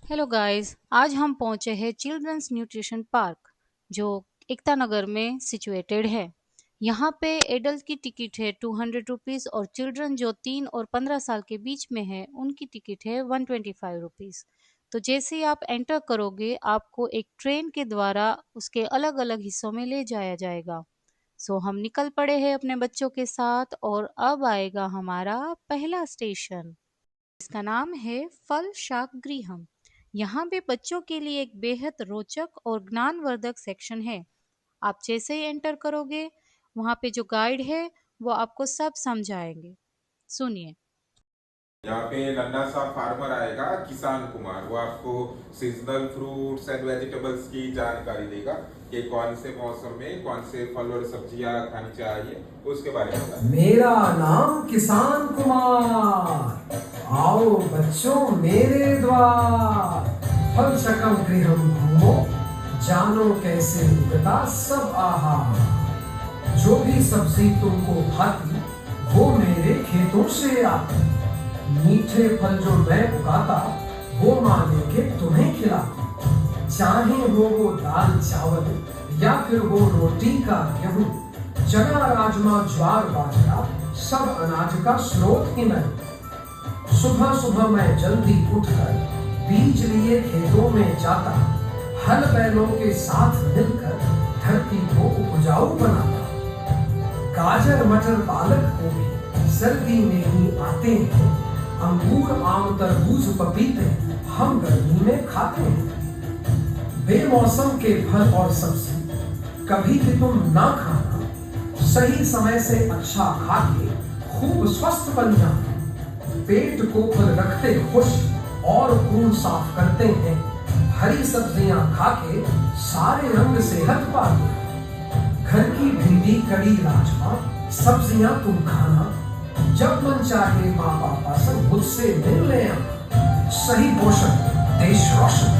Hello guys, आज हम पहुंचे हैं चिल्ड्रंस न्यूट्रिशन पार्क जो एकता नगर में सिचुएटेड है। यहाँ पे एडल्ट की टिकट है 200 रुपीज़ और चिल्ड्रन जो 3 और 15 साल के बीच में है उनकी टिकट है 125 रुपीज़। तो जैसे ही आप एंटर करोगे आपको एक ट्रेन के द्वारा उसके अलग अलग हिस्सों में ले जाया जाएगा। सो हम निकल पड़े हैं अपने बच्चों के साथ और अब आएगा हमारा पहला स्टेशन। इसका नाम है फल शाक गृहम। यहाँ पे बच्चों के लिए एक बेहद रोचक और ज्ञानवर्धक सेक्शन है। आप जैसे ही एंटर करोगे वहाँ पे जो गाइड है वो आपको सब समझाएंगे। सुनिए। यहाँ पे नन्हा सा फार्मर आएगा, किसान कुमार। वो आपको सीजनल फ्रूट्स एंड वेजिटेबल्स की जानकारी देगा कि कौन से मौसम में कौन से फल और सब्जियां खानी चाहिए, उसके बारे में बताएगा। मेरा नाम किसान कुमार, आओ बच्चों मेरे द्वार। फल शकम गृहम घूमो, जानो कैसे उगता सब आहार। जो भी सब्जी तुमको भाती वो मेरे खेतों से आती। मीठे फल जो मैं उगाता वो माँ लेके तुम्हें खिलाती। चाहे हो वो दाल चावल या फिर वो रोटी का गेहूं, चना राजमा ज्वार बाजरा सब अनाज का स्रोत ही मैं। सुबह सुबह मैं जल्दी उठकर बीज लिए खेतों में जाता। हल बैलों के साथ मिलकर धरती को उपजाऊ बनाता। गाजर मटर पालक को भी सर्दी में ही आते हैं। अंगूर आम तरबूज पपीते हम गर्मी में खाते हैं। बेमौसम के फल और सब्जी कभी भी तुम ना खाना। सही समय से अच्छा खा के खूब स्वस्थ बन जाना। पेट को खुद रखते खुश और खून साफ करते हैं। हरी सब्जियां खा के सारे रंग सेहत पाते। घर की भिंडी कड़ी राजमा सब्जियां तुम खाना। जब मन चाहे माँ पापा से मुझसे मिल ले आना। सही पोषण देश रोशन।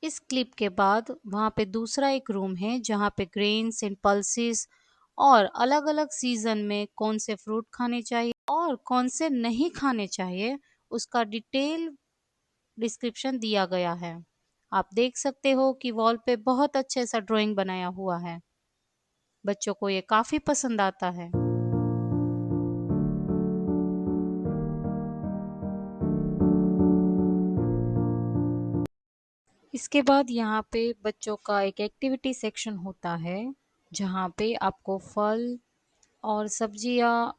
इस क्लिप के बाद वहाँ पे दूसरा एक रूम है जहाँ पे ग्रेन्स एंड पल्सेस और अलग अलग सीजन में कौन से फ्रूट खाने चाहिए और कौन से नहीं खाने चाहिए उसका डिटेल डिस्क्रिप्शन दिया गया है। आप देख सकते हो कि वॉल पे बहुत अच्छे सा ड्राइंग बनाया हुआ है। बच्चों को ये काफी पसंद आता है। इसके बाद यहाँ पे बच्चों का एक एक्टिविटी सेक्शन होता है जहाँ पे आपको फल और सब्जियाँ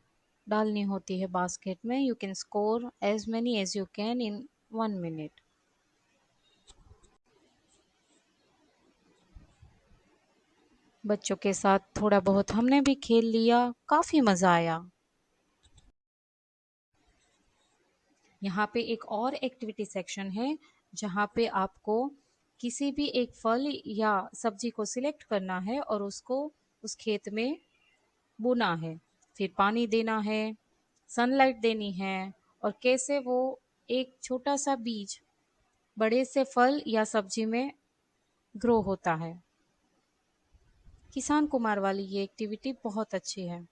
डालनी होती है बास्केट में। You can score as many as you can in 1 minute. बच्चों के साथ थोड़ा बहुत हमने भी खेल लिया, काफी मजा आया। यहाँ पे एक और एक्टिविटी सेक्शन है जहाँ पे आपको किसी भी एक फल या सब्जी को सिलेक्ट करना है और उसको उस खेत में बोना है, फिर पानी देना है, सनलाइट देनी है और कैसे वो एक छोटा सा बीज बड़े से फल या सब्जी में ग्रो होता है। किसान कुमार वाली ये एक्टिविटी बहुत अच्छी है।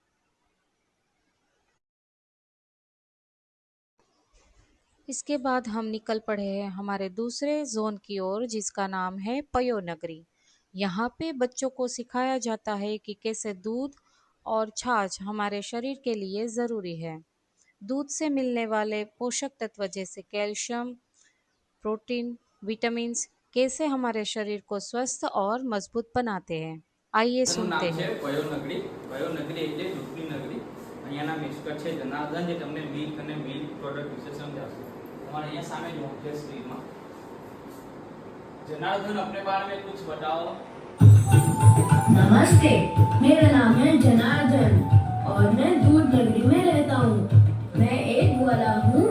इसके बाद हम निकल पड़े हैं हमारे दूसरे जोन की ओर जिसका नाम है पयो नगरी। यहाँ पे बच्चों को सिखाया जाता है कि कैसे दूध और छाछ हमारे शरीर के लिए ज़रूरी है। दूध से मिलने वाले पोषक तत्व जैसे कैल्शियम, प्रोटीन, विटामिन्स कैसे हमारे शरीर को स्वस्थ और मजबूत बनाते हैं। आइए सुनते हैं। પયોનગરી પયોનગરી એટલે દૂધની નગરી. અહીંયાના મિસ્ટર છે જનાર્દન જે તમને મિલ્ક અને મિલ્ક પ્રોડક્ટ વિશે સમજાવશે. તમારે અહીંયા સામે જો છે સ્ક્રીનમાં. जनार्दन अपने बारे में कुछ बताओ। नमस्ते, मेरा नाम है जनार्दन और मैं दूध नगरी में रहता हूँ। मैं एक ग्वाला हूँ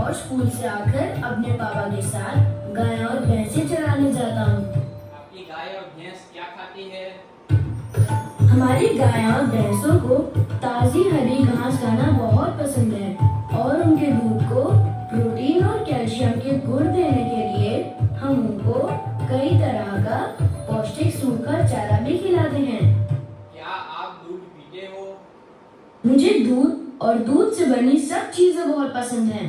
और स्कूल से आकर अपने पापा के साथ गाय और भैंसें चराने जाता हूँ। आपकी गाय और भैंस क्या खाती है? हमारी गाय और भैंसों को ताज़ी हरी घास खाना बहुत पसंद है और उनके दूध को प्रोटीन और कैल्शियम के गुण देने के लिए हम उनको कई तरह का पौष्टिक सूखा चारा भी खिलाते हैं। क्या आप दूध पीते हो? मुझे दूध और दूध से बनी सब चीजें बहुत पसंद हैं।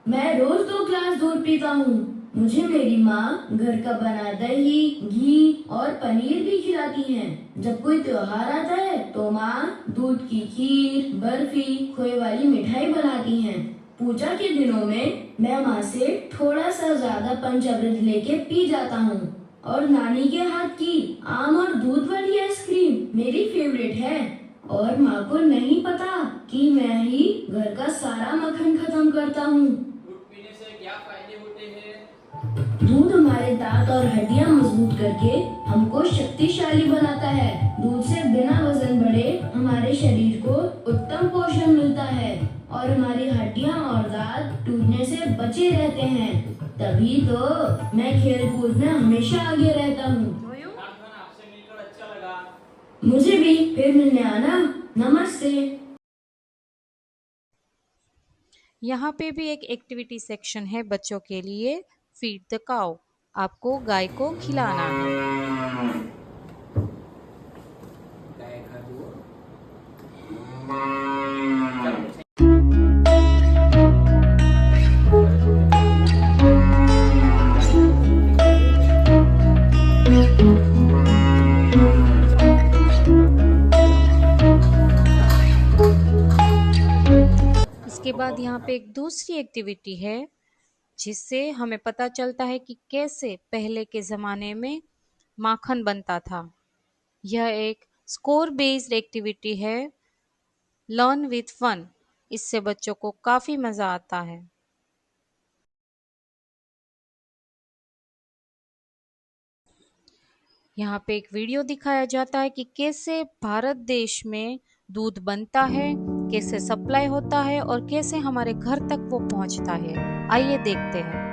मैं रोज 2 ग्लास दूध पीता हूँ। मुझे मेरी माँ घर का बना दही, घी और पनीर भी खिलाती हैं। जब कोई त्योहार आता है तो माँ दूध की खीर, बर्फी, खोए वाली मिठाई बनाती हैं। पूजा के दिनों में मैं माँ से थोड़ा सा ज्यादा पंचामृत लेके पी जाता हूँ। और नानी के हाथ की आम और दूध वाली आइसक्रीम मेरी फेवरेट है। और माँ को नहीं पता कि मैं ही घर का सारा मक्खन खत्म करता हूँ। दूध पीने से क्या फायदे होते हैं? दूध हमारे दांत और हड्डियां मजबूत करके हमको शक्तिशाली बनाता है। दूध से बिना वजन बढ़े हमारे शरीर को उत्तम पोषण मिलता है और हमारी हड्डियां और दांत टूटने से बचे रहते हैं। तभी तो मैं खेल कूद में हमेशा आगे रहता हूँ। खान आपसे मिलकर अच्छा लगा। मुझे भी फिर मिलने आना। नमस्ते। यहाँ पे भी एक एक्टिविटी सेक्शन है बच्चों के लिए, फीड द काउ। आपको गाय को खिलाना है। गाय खा जुओ। इसके बाद यहाँ पे एक दूसरी एक्टिविटी है जिससे हमें पता चलता है कि कैसे पहले के ज़माने में माखन बनता था। यह एक स्कोर बेस्ड एक्टिविटी है, लर्न विथ फन। इससे बच्चों को काफ़ी मज़ा आता है। यहाँ पे एक वीडियो दिखाया जाता है कि कैसे भारत देश में दूध बनता है, कैसे सप्लाई होता है और कैसे हमारे घर तक वो पहुँचता है। आइए देखते हैं।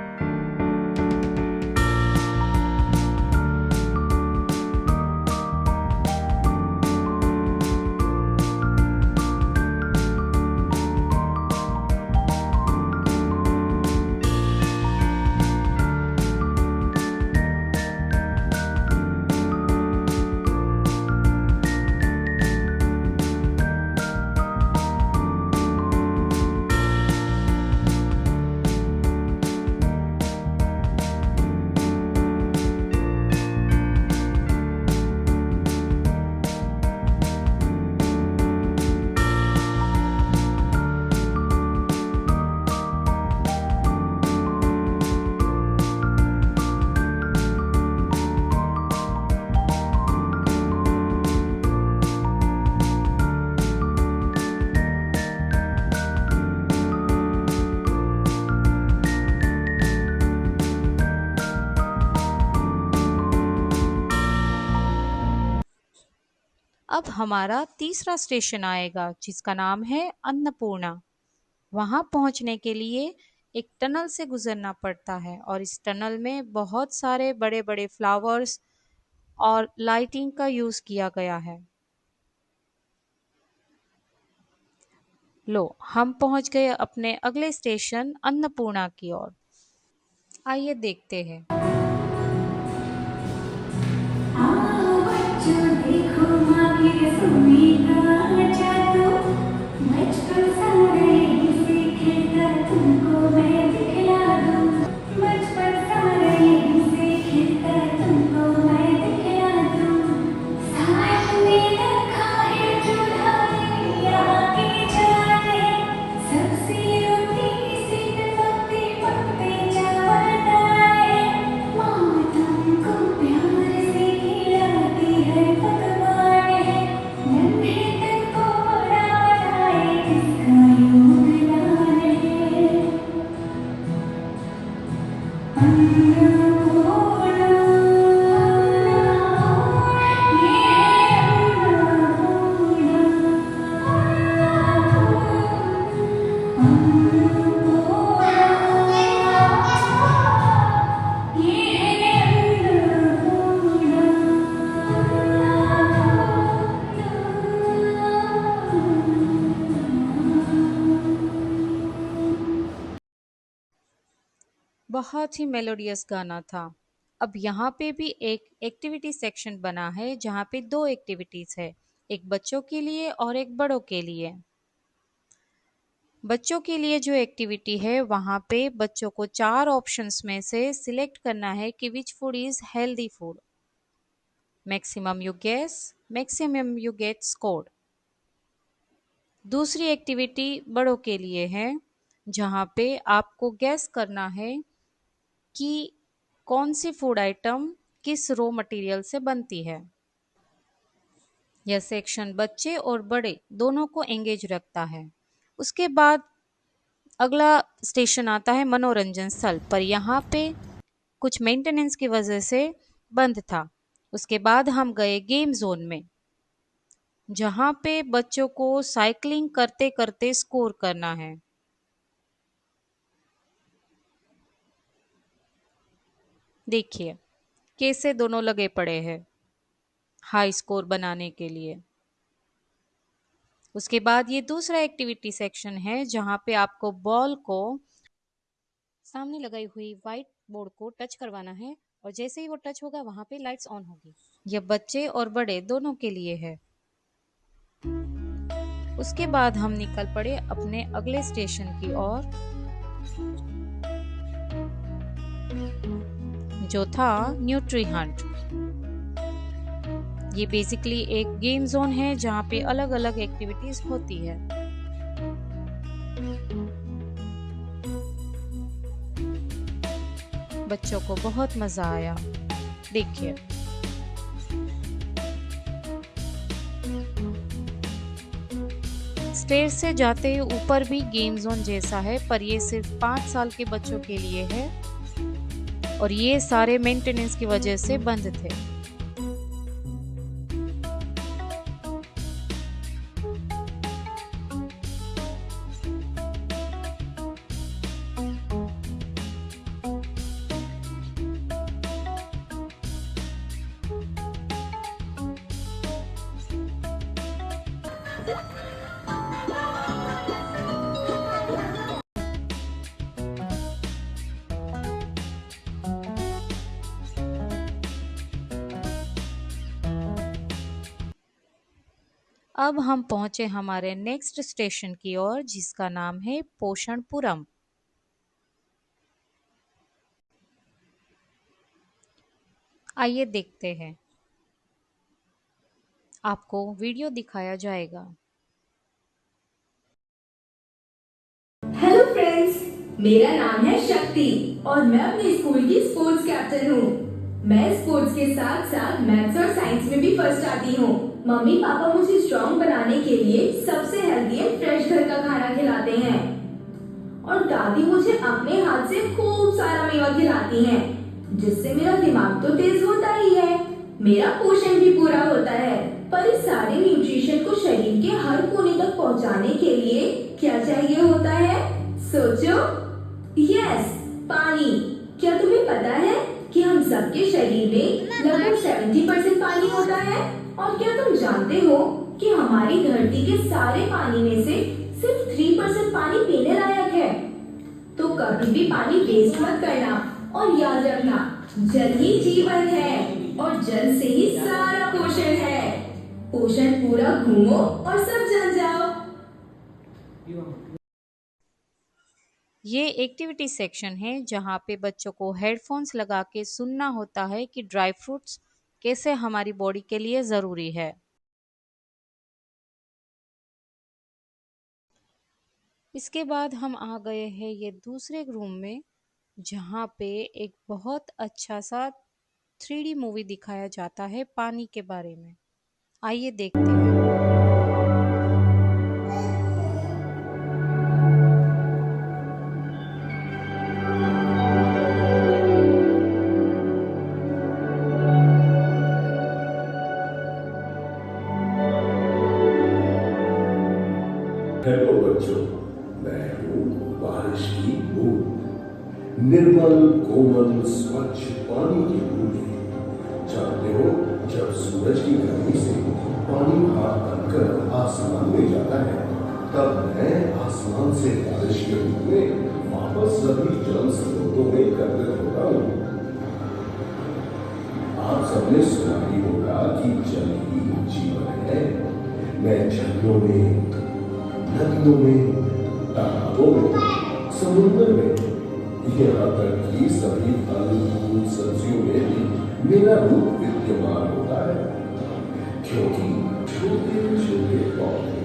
अब हमारा तीसरा स्टेशन आएगा जिसका नाम है अन्नपूर्णा। वहाँ पहुँचने के लिए एक टनल से गुजरना पड़ता है और इस टनल में बहुत सारे बड़े बड़े फ्लावर्स और लाइटिंग का यूज़ किया गया है। लो, हम पहुँच गए अपने अगले स्टेशन अन्नपूर्णा की ओर। आइए देखते हैं। आओ बच्चों देखो माँ की रसोई का जादू। बचपन सारे से खेलकर तुमको मैं दिखला दूँ। बचपन सारे से खेलकर तुमको मैं दिखला दूँ। साथ में रखा है चूल्हा यहाँ की जाने। सब्जी रोटी सिक पकते पकते चावल दाएं। माँ तुमको प्यार से खिलाती है पकवान है। नन्हे तन को बड़ा बनाए जिसका योगदान है। अन्नपूर्णा ये है बहुत ही मेलोडियस गाना था। अब यहाँ पे भी एक एक्टिविटी सेक्शन बना है जहाँ पे दो एक्टिविटीज़ है, एक बच्चों के लिए और एक बड़ों के लिए। बच्चों के लिए जो एक्टिविटी है वहाँ पे बच्चों को 4 ऑप्शंस में से सिलेक्ट करना है कि which food is healthy food. Maximum you guess, maximum you get scored. दूसरी एक्टिविटी बड़ों के लिए है जहाँ पे आपको गैस करना है कि कौन सी फूड आइटम किस रॉ मटेरियल से बनती है। यह सेक्शन बच्चे और बड़े दोनों को एंगेज रखता है। उसके बाद अगला स्टेशन आता है मनोरंजन स्थल, पर यहाँ पे कुछ मेंटेनेंस की वजह से बंद था। उसके बाद हम गए गेम जोन में जहाँ पे बच्चों को साइकिलिंग करते करते स्कोर करना है। देखिए कैसे दोनों लगे पड़े हैं हाई स्कोर बनाने के लिए। उसके बाद ये दूसरा एक्टिविटी सेक्शन है जहाँ पे आपको बॉल को सामने लगाई हुई व्हाइट बोर्ड को टच करवाना है और जैसे ही वो टच होगा वहां पे लाइट्स ऑन होगी। यह बच्चे और बड़े दोनों के लिए है। उसके बाद हम निकल पड़े अपने अगले स्टेशन की ओर जो था न्यूट्री हंट। ये बेसिकली एक गेम जोन है जहाँ पे अलग अलग एक्टिविटीज होती है। बच्चों को बहुत मजा आया। देखिए स्टेज से जाते ऊपर भी गेम जोन जैसा है, पर ये सिर्फ 5 साल के बच्चों के लिए है और ये सारे मेंटेनेंस की वजह से बंद थे। अब हम पहुंचे हमारे नेक्स्ट स्टेशन की ओर जिसका नाम है पोषणपुरम। आइए देखते हैं। आपको वीडियो दिखाया जाएगा। हेलो फ्रेंड्स, मेरा नाम है शक्ति और मैं अपने स्कूल की स्पोर्ट्स कैप्टन हूँ। मैं स्पोर्ट्स के साथ साथ मैथ्स और साइंस में भी फर्स्ट आती हूँ। मम्मी पापा मुझे स्ट्रॉन्ग बनाने के लिए सबसे हेल्दी और फ्रेश घर का खाना खिलाते हैं और दादी मुझे अपने हाथ से खूब सारा मेवा खिलाती हैं, जिससे मेरा दिमाग तो तेज होता ही है, मेरा पोषण भी पूरा होता है। पर इस सारे न्यूट्रिशन को शरीर के हर कोने तक पहुंचाने के लिए क्या चाहिए होता है? सोचो। यस, पानी। क्या तुम्हें पता है कि हम सबके शरीर में लगभग 70% पानी होता है? और क्या तुम जानते हो कि हमारी धरती के सारे पानी में से सिर्फ 3% पानी पीने लायक है? तो कभी भी पानी वेस्ट मत करना और याद रखना, जल ही जीवन है और जल से ही सारा पोषण है। पोषण पूरा घूमो और सब जल जाओ। ये एक्टिविटी सेक्शन है जहाँ पे बच्चों को हेडफोन्स लगा के सुनना होता है कि ड्राई फ्रूट्स कैसे हमारी बॉडी के लिए ज़रूरी है। इसके बाद हम आ गए हैं ये दूसरे रूम में जहाँ पे एक बहुत अच्छा सा 3D मूवी दिखाया जाता है पानी के बारे में। आइए देखते हैं। हेलो बच्चों, मैं हूँ बारिश की बूंद, निर्मल कोमल स्वच्छ पानी की बूंदें। जानते हो, जब सूरज की गर्मी से पानी हाथ बनकर आसमान में जाता है, तब मैं आसमान से बारिश के रूप में वापस सभी जल स्रोतों में एकत्रित होता हूँ। आप सबने सुना ही होगा कि जल ही जीवन है। मैं झरनों में, नदियों में, तालाबों में, समुद्र में, यहाँ तक कि सभी फल फूल सब्जियों में भी मेरा रूप विद्यमान होता है, क्योंकि छोटे छोटे पौधे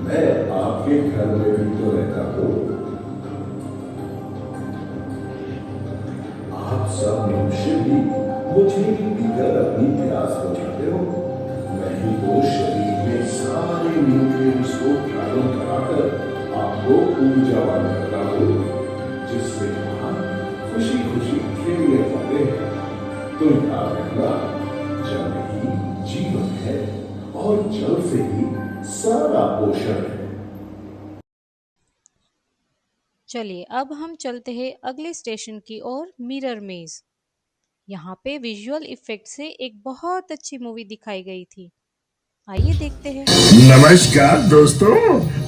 मैं आपके घर में भी तो रहता हूं। आप सब मनुष्य भी मुझे ही पीकर अपनी प्यास बुझाते हो। मैं ही तो शरीर में सारे न्यूट्रिएंट्स को प्राणों कराकर आपको ऊर्जावान करता हूं, जिससे आप खुशी खुशी खेलने पाते हैं। तो याद रखना, जल ही जीवन है और जल से ही सारा पोषण है। चलिए अब हम चलते हैं अगले स्टेशन की ओर, मिरर मेज। यहाँ पे विजुअल इफेक्ट से एक बहुत अच्छी मूवी दिखाई गई थी, आइए देखते हैं। नमस्कार दोस्तों,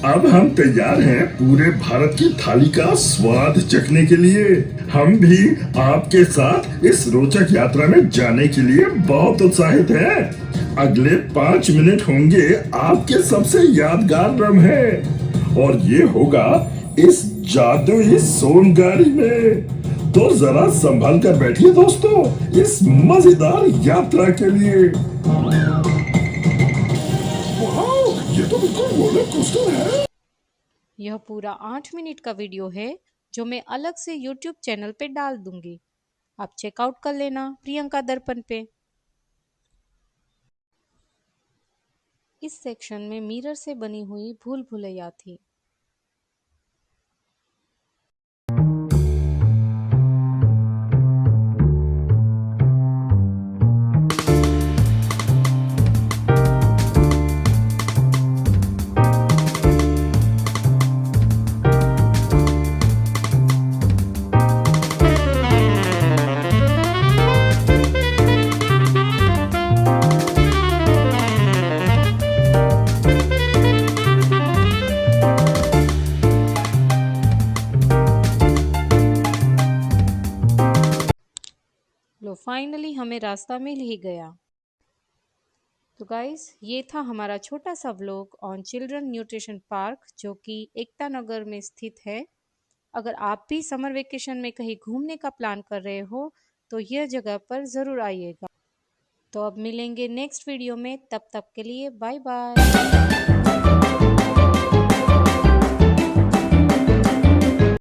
अब हम तैयार हैं पूरे भारत की थाली का स्वाद चखने के लिए। हम भी आपके साथ इस रोचक यात्रा में जाने के लिए बहुत उत्साहित हैं। अगले 5 मिनट होंगे आपके सबसे यादगार लम्हे, और ये होगा इस जादुई सोनगाड़ी में। तो जरा संभल कर बैठिए दोस्तों इस मजेदार यात्रा के लिए। ये तो बिल्कुल रोलर कोस्टर है। यह पूरा 8 मिनट का वीडियो है जो मैं अलग से YouTube चैनल पे डाल दूंगी, आप चेकआउट कर लेना प्रियंका दर्पण पे। इस सेक्शन में मिरर से बनी हुई भूल भुलैया थी। लो फाइनली हमें रास्ता मिल ही गया। तो गाइस, ये था हमारा छोटा सा vlog on children nutrition park, जो कि एकता नगर में स्थित है। अगर आप भी समर वेकेशन में कहीं घूमने का प्लान कर रहे हो तो यह जगह पर ज़रूर आइएगा। तो अब मिलेंगे नेक्स्ट वीडियो में, तब तक के लिए बाय बाय।